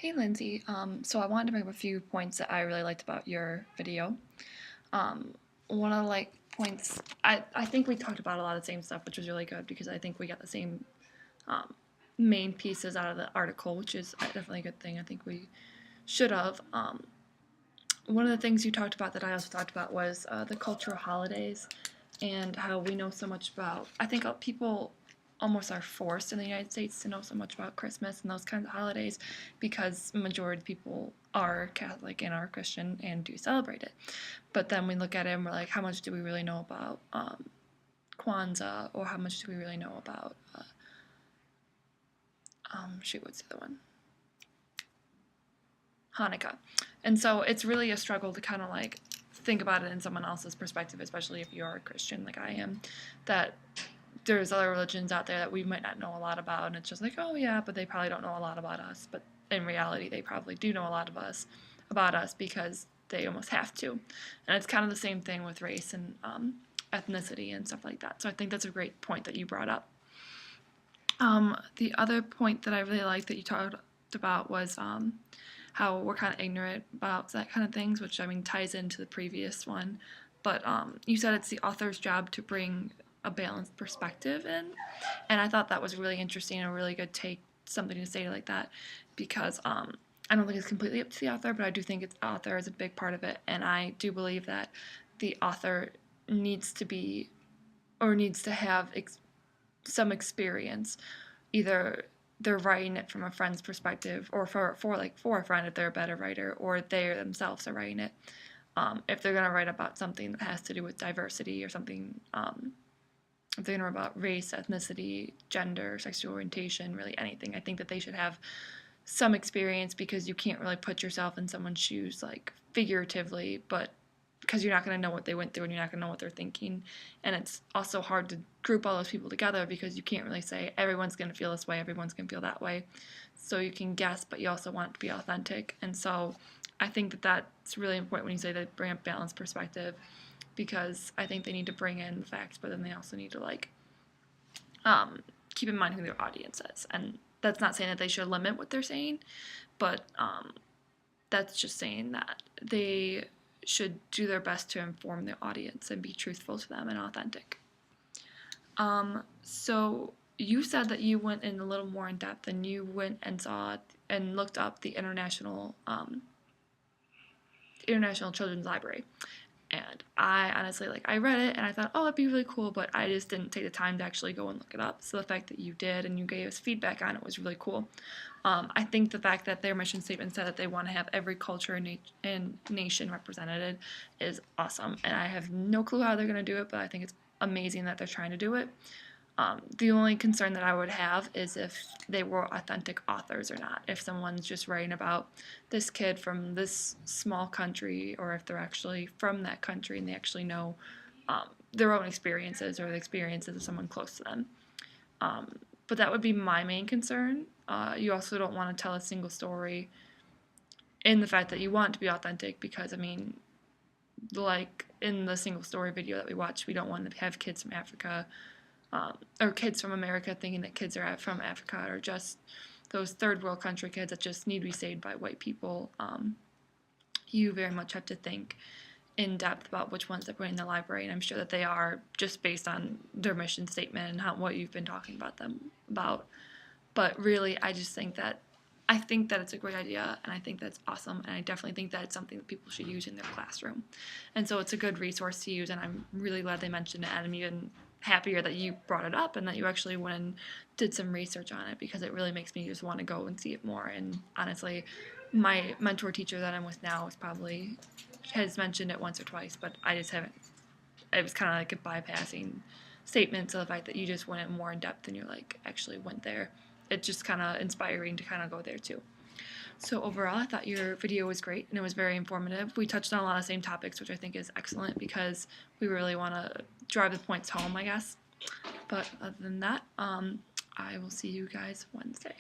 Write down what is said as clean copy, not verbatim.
Hey Lindsay, so I wanted to bring up a few points that I really liked about your video. One of the points I think we talked about a lot of the same stuff, which was really good because I think we got the same um, main pieces out of the article, which is definitely a good thing. I think we should have. One of the things you talked about that I also talked about was the cultural holidays and how we know so much about. I think people almost are forced in the United States to know so much about Christmas and those kinds of holidays because majority of people are Catholic and are Christian and do celebrate it. But then we look at it and we're like, how much do we really know about Kwanzaa, or how much do we really know about what's the other one? Hanukkah. And so it's really a struggle to kind of think about it in someone else's perspective, especially if you're a Christian like I am, that there's other religions out there that we might not know a lot about, and it's just like, oh yeah, but they probably don't know a lot about us. But in reality, they probably do know a lot about us because they almost have to. And it's kind of the same thing with race and ethnicity and stuff like that. So I think that's a great point that you brought up. The other point that I really liked that you talked about was how we're kind of ignorant about that kind of things, which I mean ties into the previous one. But you said it's the author's job to bring a balanced perspective in, and I thought that was really interesting and a really good take, something to say like that, because I don't think it's completely up to the author, but I do think the author is a big part of it, and I do believe that the author needs to be or needs to have some experience, either they're writing it from a friend's perspective or for a friend if they're a better writer, or they themselves are writing it. If they're going to write about something that has to do with diversity or something, if they're going to write about race, ethnicity, gender, sexual orientation, really anything, I think that they should have some experience, because you can't really put yourself in someone's shoes figuratively, but because you're not going to know what they went through and you're not going to know what they're thinking. And it's also hard to group all those people together because you can't really say everyone's going to feel this way, everyone's going to feel that way. So you can guess, but you also want it to be authentic. And so I think that that's really important when you say that bring up balanced perspective, because I think they need to bring in the facts, but then they also need to keep in mind who their audience is. And that's not saying that they should limit what they're saying, but that's just saying that they should do their best to inform their audience and be truthful to them and authentic. So you said that you went in a little more in depth, and you went and saw and looked up the International Children's Library. And I honestly, I read it and I thought, oh, it'd be really cool, but I just didn't take the time to actually go and look it up. So the fact that you did and you gave us feedback on it was really cool. I think the fact that their mission statement said that they want to have every culture and nation represented is awesome. And I have no clue how they're going to do it, but I think it's amazing that they're trying to do it. The only concern that I would have is if they were authentic authors or not. If someone's just writing about this kid from this small country, or if they're actually from that country and they actually know their own experiences or the experiences of someone close to them. But that would be my main concern. You also don't want to tell a single story in the fact that you want it to be authentic, because, I mean, like in the single story video that we watched, we don't want to have kids from Africa or kids from America thinking that kids are from Africa, or just those third world country kids that just need to be saved by white people. You very much have to think in depth about which ones they're putting in the library, and I'm sure that they are, just based on their mission statement and what you've been talking about them about. But really, I think that it's a great idea, and I think that's awesome, and I definitely think that it's something that people should use in their classroom. And so it's a good resource to use, and I'm really glad they mentioned it, and I'm even happier that you brought it up and that you actually went and did some research on it, because it really makes me just want to go and see it more. And honestly, my mentor teacher that I'm with now has mentioned it once or twice, but I just haven't. It was kind of like a bypassing statement, so the fact that you just went in more in depth and you're actually went there, it's just kind of inspiring to kind of go there too. So overall, I thought your video was great and it was very informative. We touched on a lot of the same topics, which I think is excellent, because we really want to drive the points home, I guess. But other than that, I will see you guys Wednesday.